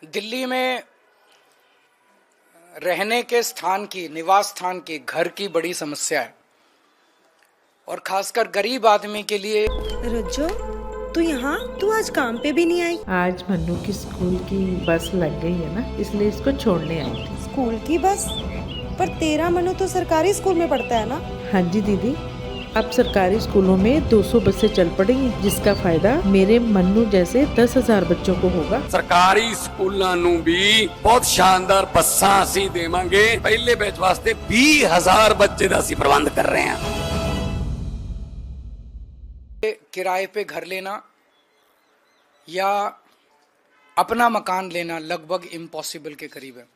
दिल्ली में रहने के स्थान की, निवास स्थान की, घर की बड़ी समस्या है और खासकर गरीब आदमी के लिए। रज्जो, तू आज काम पे भी नहीं आई? आज मन्नू की स्कूल की बस लग गई है ना, इसलिए इसको छोड़ने आई थी। स्कूल की बस? पर तेरा मनु तो सरकारी स्कूल में पढ़ता है ना? हाँ जी दीदी, अब सरकारी स्कूलों में 200 बसें चल पड़ेंगी, जिसका फायदा मेरे मन्नू जैसे 10,000 बच्चों को होगा। सरकारी स्कूलों ਨੂੰ भी बहुत शानदार बसां ਅਸੀਂ देवांगे। पहले बैच वास्ते 20,000 बच्चे ਦਾ ਅਸੀਂ प्रबंध कर रहे हैं। किराए पे घर लेना या अपना मकान लेना लगभग इम्पॉसिबल के करीब है।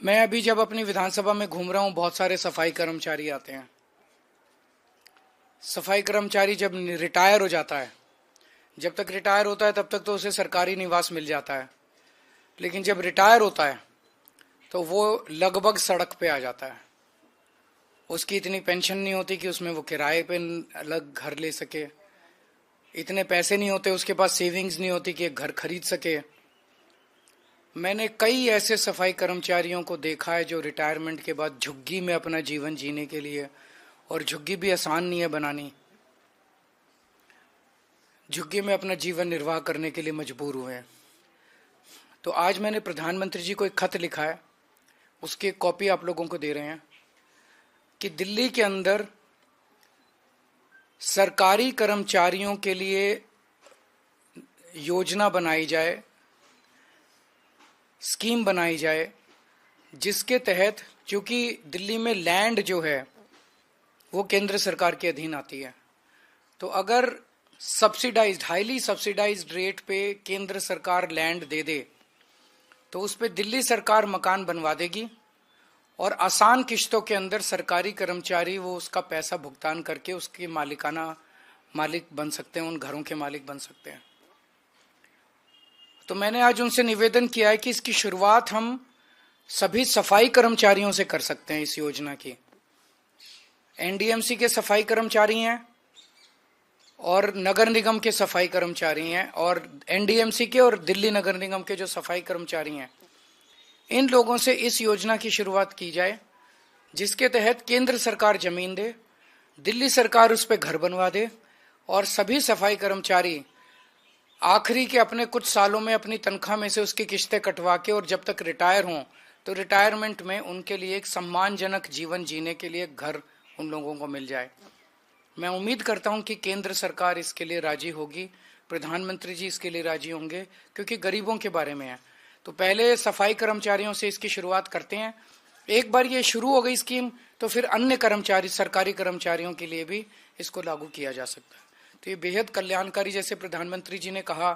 मैं अभी जब अपनी विधानसभा में घूम रहा हूं, बहुत सारे सफाई कर्मचारी आते हैं। सफाई कर्मचारी जब रिटायर हो जाता है, जब तक रिटायर होता है तब तक तो उसे सरकारी निवास मिल जाता है, लेकिन जब रिटायर होता है तो वो लगभग सड़क पे आ जाता है। उसकी इतनी पेंशन नहीं होती कि उसमें वो किराए पे अलग घर ले सके, इतने पैसे नहीं होते उसके पास, सेविंग्स नहीं होती कि एक घर खरीद सके। मैंने कई ऐसे सफाई कर्मचारियों को देखा है जो रिटायरमेंट के बाद झुग्गी में अपना जीवन जीने के लिए, और झुग्गी भी आसान नहीं है बनानी, झुग्गी में अपना जीवन निर्वाह करने के लिए मजबूर हुए हैं। तो आज मैंने प्रधानमंत्री जी को एक खत लिखा है, उसकी एक कॉपी आप लोगों को दे रहे हैं कि दिल्ली के अंदर सरकारी कर्मचारियों के लिए योजना बनाई जाए, स्कीम बनाई जाए, जिसके तहत, चूंकि दिल्ली में लैंड जो है वो केंद्र सरकार के अधीन आती है, तो अगर सब्सिडाइज्ड, हाईली सब्सिडाइज्ड रेट पे केंद्र सरकार लैंड दे दे तो उस पे दिल्ली सरकार मकान बनवा देगी और आसान किश्तों के अंदर सरकारी कर्मचारी वो उसका पैसा भुगतान करके उसके मालिक बन सकते हैं, उन घरों के मालिक बन सकते हैं। तो मैंने आज उनसे निवेदन किया है कि इसकी शुरुआत हम सभी सफाई कर्मचारियों से कर सकते हैं। इस योजना की एनडीएमसी के सफाई कर्मचारी हैं और नगर निगम के सफाई कर्मचारी हैं, और एनडीएमसी के और दिल्ली नगर निगम के जो सफाई कर्मचारी हैं, इन लोगों से इस योजना की शुरुआत की जाए, जिसके तहत केंद्र सरकार जमीन दे, दिल्ली सरकार उस पर घर बनवा दे और सभी सफाई कर्मचारी आखिरी के अपने कुछ सालों में अपनी तनख्वाह में से उसकी किश्तें कटवा के, और जब तक रिटायर हों तो रिटायरमेंट में उनके लिए एक सम्मानजनक जीवन जीने के लिए घर उन लोगों को मिल जाए। मैं उम्मीद करता हूं कि केंद्र सरकार इसके लिए राजी होगी, प्रधानमंत्री जी इसके लिए राजी होंगे, क्योंकि गरीबों के बारे में है। तो पहले सफाई कर्मचारियों से इसकी शुरुआत करते हैं। एक बार ये शुरू हो गई स्कीम तो फिर अन्य कर्मचारी, सरकारी कर्मचारियों के लिए भी इसको लागू किया जा सकता है। तो ये बेहद कल्याणकारी, जैसे प्रधानमंत्री जी ने कहा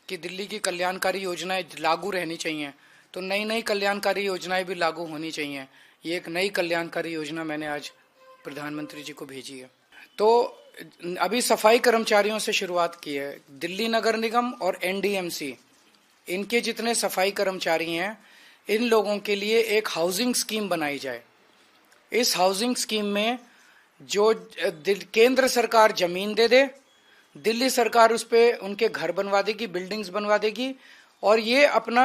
कि दिल्ली की कल्याणकारी योजनाएं लागू रहनी चाहिए, तो नई नई कल्याणकारी योजनाएं भी लागू होनी चाहिए। ये एक नई कल्याणकारी योजना मैंने आज प्रधानमंत्री जी को भेजी है। तो अभी सफाई कर्मचारियों से शुरुआत की है। दिल्ली नगर निगम और एनडीएमसी, इनके जितने सफाई कर्मचारी हैं, इन लोगों के लिए एक हाउसिंग स्कीम बनाई जाए। इस हाउसिंग स्कीम में जो केंद्र सरकार जमीन दे दे, दिल्ली सरकार उस पे उनके घर बनवा देगी, बिल्डिंग्स बनवा देगी, और ये अपना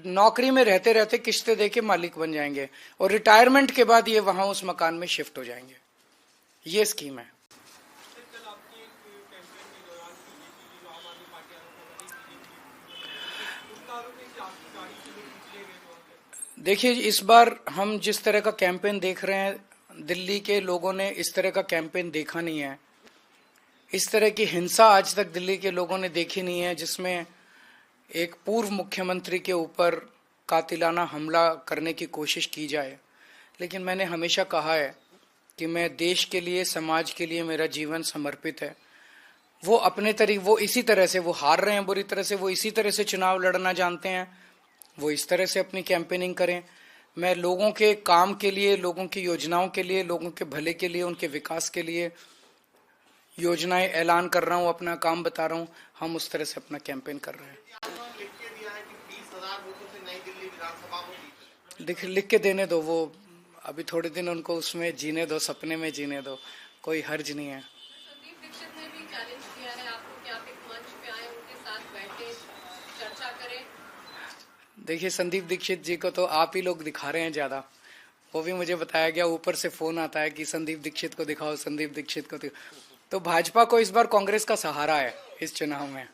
नौकरी में रहते रहते किश्तें दे के मालिक बन जाएंगे, और रिटायरमेंट के बाद ये वहां उस मकान में शिफ्ट हो जाएंगे। ये स्कीम है। देखिए, इस बार हम जिस तरह का कैंपेन देख रहे हैं, दिल्ली के लोगों ने इस तरह का कैंपेन देखा नहीं है। इस तरह की हिंसा आज तक दिल्ली के लोगों ने देखी नहीं है, जिसमें एक पूर्व मुख्यमंत्री के ऊपर कातिलाना हमला करने की कोशिश की जाए। लेकिन मैंने हमेशा कहा है कि मैं देश के लिए, समाज के लिए मेरा जीवन समर्पित है। वो अपने तरीके, वो इसी तरह से, वो हार रहे हैं बुरी तरह से, वो इसी तरह से चुनाव लड़ना जानते हैं, वो इस तरह से अपनी कैंपेनिंग करें। मैं लोगों के काम के लिए, लोगों की योजनाओं के लिए, लोगों के भले के लिए, उनके विकास के लिए योजनाएं ऐलान कर रहा हूं, अपना काम बता रहा हूं। हम उस तरह से अपना कैंपेन कर रहे हैं। लिख के देने दो, वो अभी थोड़े दिन उनको उसमें जीने दो, सपने में जीने दो, कोई हर्ज नहीं है। चर्चा करें? देखिए, संदीप दीक्षित जी को तो आप ही लोग दिखा रहे हैं ज्यादा। वो भी मुझे बताया गया, ऊपर से फोन आता है कि संदीप दीक्षित को दिखाओ, संदीप दीक्षित को दिखाओ। तो भाजपा को इस बार कांग्रेस का सहारा है इस चुनाव में।